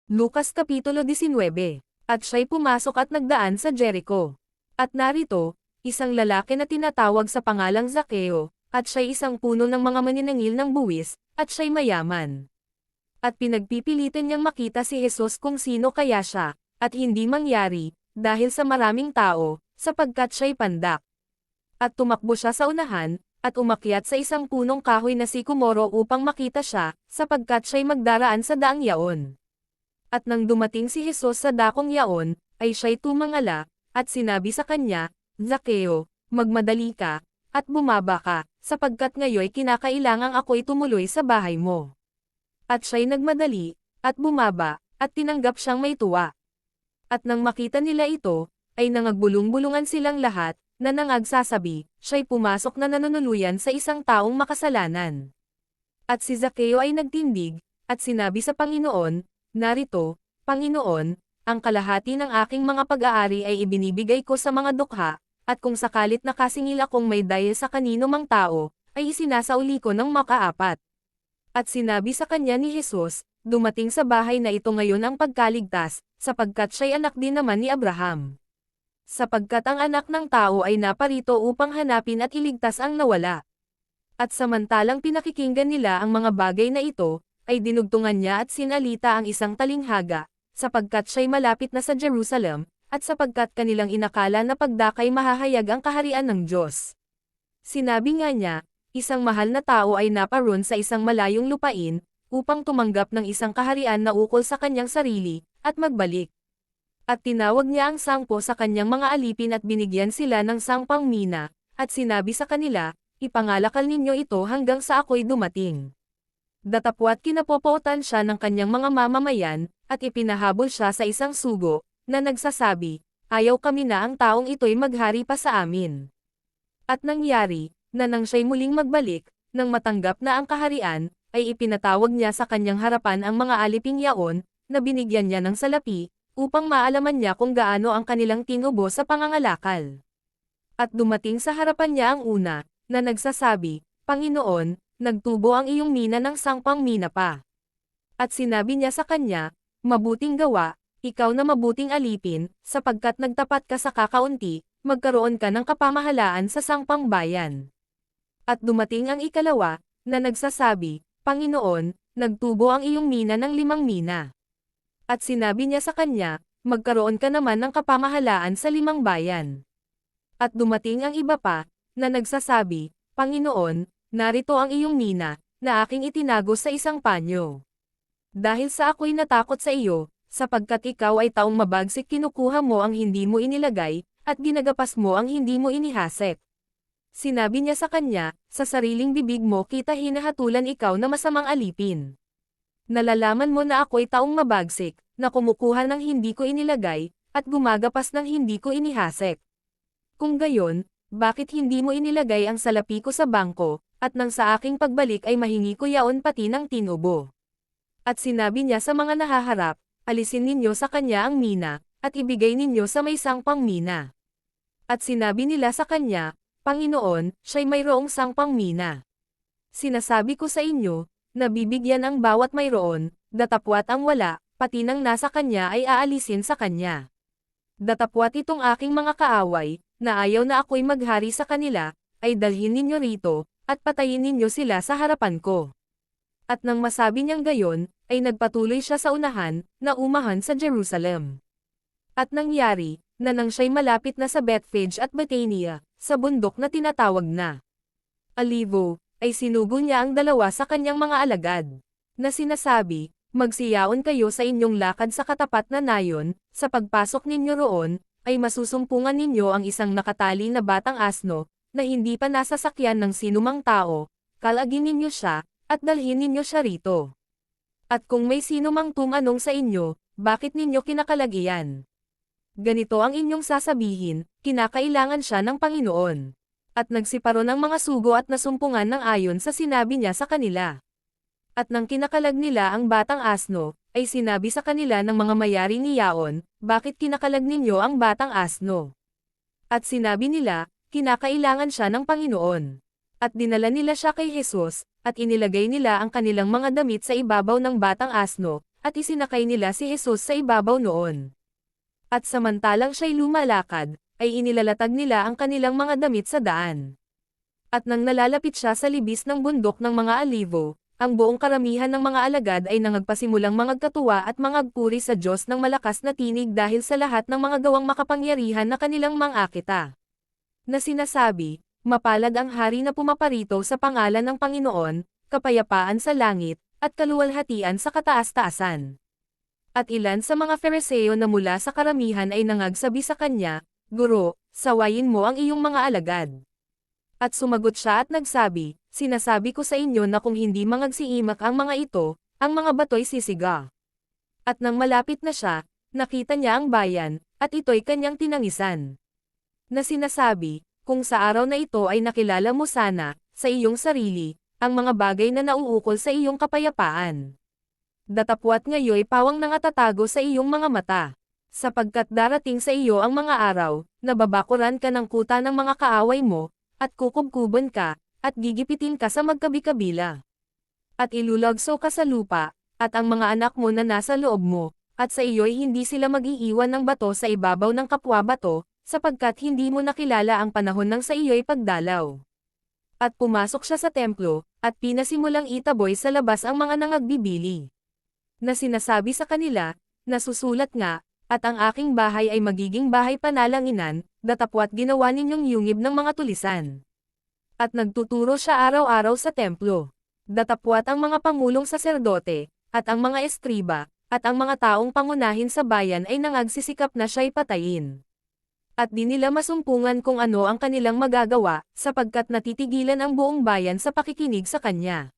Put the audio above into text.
Lucas Kapitulo 19. At siya'y pumasok at nagdaan sa Jericho. At narito, isang lalaki na tinatawag sa pangalang Zakeo, at siya'y isang puno ng mga maniningil ng buwis, at siya'y mayaman. At pinagpipilitan niyang makita si Jesus kung sino kaya siya, at hindi mangyari, dahil sa maraming tao, sapagkat siya'y pandak. At tumakbo siya sa unahan, at umakyat sa isang punong kahoy na sikomoro upang makita siya, sapagkat siya'y magdaraan sa daang yaon. At nang dumating si Jesus sa dakong yaon, ay siya'y tumangala, at sinabi sa kanya, Zakeo, magmadali ka, at bumaba ka, sapagkat ngayoy kinakailangang ako'y tumuloy sa bahay mo. At siya'y nagmadali, at bumaba, at tinanggap siyang may tuwa. At nang makita nila ito, ay nangagbulong-bulungan silang lahat, na nangagsasabi, siya'y pumasok na nanunuluyan sa isang taong makasalanan. At si Zakeo ay nagtindig, at sinabi sa Panginoon, narito, Panginoon, ang kalahati ng aking mga pag-aari ay ibinibigay ko sa mga dukha, at kung sakalit nakasingil akong may dahil sa kanino mang tao, ay isinasauli ko ng makaapat. At sinabi sa kanya ni Jesus, dumating sa bahay na ito ngayon ang pagkaligtas, sapagkat siya'y anak din naman ni Abraham. Sapagkat ang anak ng tao ay naparito upang hanapin at iligtas ang nawala. At samantalang pinakikinggan nila ang mga bagay na ito, ay dinugtungan niya at sinalita ang isang talinghaga, sapagkat siya'y malapit na sa Jerusalem, at sapagkat kanilang inakala na pagdakay mahahayag ang kaharian ng Diyos. Sinabi nga niya, isang mahal na tao ay naparoon sa isang malayong lupain, upang tumanggap ng isang kaharian na ukol sa kanyang sarili, at magbalik. At tinawag niya ang 10 sa kanyang mga alipin at binigyan sila ng 10 mina, at sinabi sa kanila, ipangalakal ninyo ito hanggang sa ako'y dumating. Datapwat kinapopootan siya ng kanyang mga mamamayan, at ipinahabol siya sa isang sugo, na nagsasabi, ayaw kami na ang taong ito'y maghari pa sa amin. At nangyari, na nang siya'y muling magbalik, nang matanggap na ang kaharian, ay ipinatawag niya sa kanyang harapan ang mga aliping yaon, na binigyan niya ng salapi, upang maalaman niya kung gaano ang kanilang tinubo sa pangangalakal. At dumating sa harapan niya ang una, na nagsasabi, Panginoon, nagtubo ang iyong mina ng 10 mina pa. At sinabi niya sa kanya, mabuting gawa, ikaw na mabuting alipin, sapagkat nagtapat ka sa kakaunti, magkaroon ka ng kapamahalaan sa 10 bayan. At dumating ang ikalawa, na nagsasabi, Panginoon, nagtubo ang iyong mina ng 5 mina. At sinabi niya sa kanya, magkaroon ka naman ng kapamahalaan sa 5 bayan. At dumating ang iba pa, na nagsasabi, Panginoon, narito ang iyong mina, na aking itinago sa isang panyo. Dahil sa ako'y natakot sa iyo, sapagkat ikaw ay taong mabagsik kinukuha mo ang hindi mo inilagay, at ginagapas mo ang hindi mo inihasik. Sinabi niya sa kanya, sa sariling bibig mo kita hinahatulan ikaw na masamang alipin. Nalalaman mo na ako'y taong mabagsik, na kumukuha ng hindi ko inilagay, at gumagapas ng hindi ko inihasik. Kung gayon, bakit hindi mo inilagay ang salapi ko sa bangko, at nang sa aking pagbalik ay mahingi ko yaon pati ng tinubo. At sinabi niya sa mga nahaharap, alisin ninyo sa kanya ang mina, at ibigay ninyo sa may 10 mina. At sinabi nila sa kanya, Panginoon, siya'y mayroong 10 mina. Sinasabi ko sa inyo, nabibigyan ang bawat mayroon, datapwat ang wala, pati nang nasa kanya ay aalisin sa kanya. Datapwat itong aking mga kaaway, na ayaw na ako'y maghari sa kanila, ay dalhin ninyo rito, at patayin ninyo sila sa harapan ko. At nang masabi niyang gayon, ay nagpatuloy siya sa unahan, na umahan sa Jerusalem. At nangyari, na nang siya'y malapit na sa Bethphage at Bethania, sa bundok na tinatawag na Alivo, ay sinugo niya ang 2 sa kanyang mga alagad, na sinasabi, magsiyaon kayo sa inyong lakad sa katapat na nayon, sa pagpasok ninyo roon, ay masusumpungan ninyo ang isang nakatali na batang asno, na hindi pa nasasakyan ng sinumang tao, kalagin ninyo siya, at dalhin ninyo siya rito. At kung may sinumang tumanong sa inyo, bakit ninyo kinakalagian? Ganito ang inyong sasabihin, kinakailangan siya ng Panginoon. At nagsiparo ng mga sugo at nasumpungan ng ayon sa sinabi niya sa kanila. At nang kinakalag nila ang batang asno, ay sinabi sa kanila ng mga mayari ni Yaon, bakit kinakalag ninyo ang batang asno? At sinabi nila, kinakailangan siya ng Panginoon. At dinala nila siya kay Jesus, at inilagay nila ang kanilang mga damit sa ibabaw ng batang asno, at isinakay nila si Jesus sa ibabaw noon. At samantalang siya'y lumalakad, ay inilalatag nila ang kanilang mga damit sa daan. At nang nalalapit siya sa libis ng bundok ng mga alibo, ang buong karamihan ng mga alagad ay nangagpasimulang mangagkatuwa at mangagpuri sa Diyos ng malakas na tinig dahil sa lahat ng mga gawang makapangyarihan na kanilang mangakita. Na sinasabi, mapalad ang hari na pumaparito sa pangalan ng Panginoon, kapayapaan sa langit, at kaluwalhatian sa kataas-taasan. At ilan sa mga Fariseo na mula sa karamihan ay nangagsabi sa kanya, Guro, sawayin mo ang iyong mga alagad. At sumagot siya at nagsabi, sinasabi ko sa inyo na kung hindi mangagsiimak ang mga ito, ang mga bato'y sisiga. At nang malapit na siya, nakita niya ang bayan, at ito'y kanyang tinangisan. Na sinasabi, kung sa araw na ito ay nakilala mo sana, sa iyong sarili, ang mga bagay na nauukol sa iyong kapayapaan. Datapwat ngayoy pawang nangatatago sa iyong mga mata. Sapagkat darating sa iyo ang mga araw, na babakuran ka ng kuta ng mga kaaway mo, at kukubkuban ka, at gigipitin ka sa magkabi-kabila. At ilulagso ka sa lupa, at ang mga anak mo na nasa loob mo, at sa iyo'y hindi sila mag-iiwan ng bato sa ibabaw ng kapwa-bato, sapagkat hindi mo nakilala ang panahon ng sa iyo'y pagdalaw. At pumasok siya sa templo, at pinasimulang itaboy sa labas ang mga nangagbibili. Na sinasabi sa kanila, nasusulat nga, at ang aking bahay ay magiging bahay panalanginan, datapwat ginawa ninyong yungib ng mga tulisan. At nagtuturo siya araw-araw sa templo. Datapwat ang mga pangulong saserdote, at ang mga eskriba, at ang mga taong pangunahin sa bayan ay nangagsisikap na siya'y patayin. At di nila masumpungan kung ano ang kanilang magagawa, sapagkat natitigilan ang buong bayan sa pakikinig sa kanya.